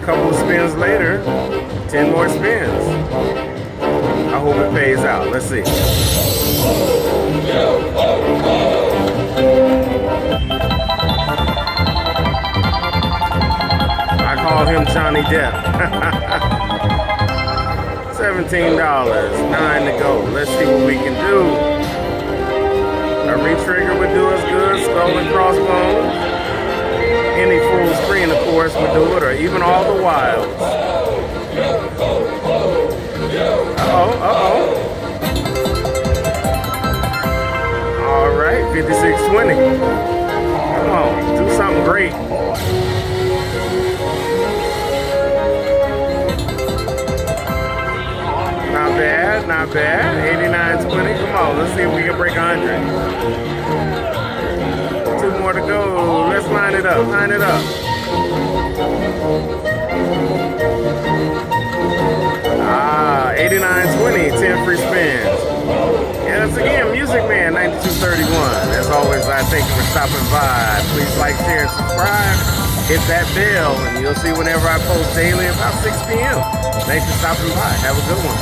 couple of spins later, 10 more spins. I hope it pays out. Let's see. I call him Johnny Depp. $17, 9 to go. Let's see what we can do. A retrigger would do us good. Skull and crossbones. Any full screen, of course, would do it, or even all the wilds. Uh-oh. All right, 56.20. Come on, do something great. Not bad. 89.20. Come on, let's see if we can break 100. 2 more to go. Let's line it up. 89.20. 10 free spins. Yeah, that's again Music Man 9231. As always, I thank you for stopping by. Please like, share, and subscribe. Hit that bell, and you'll see whenever I post daily about 6 p.m. Thanks for stopping by. Have a good one.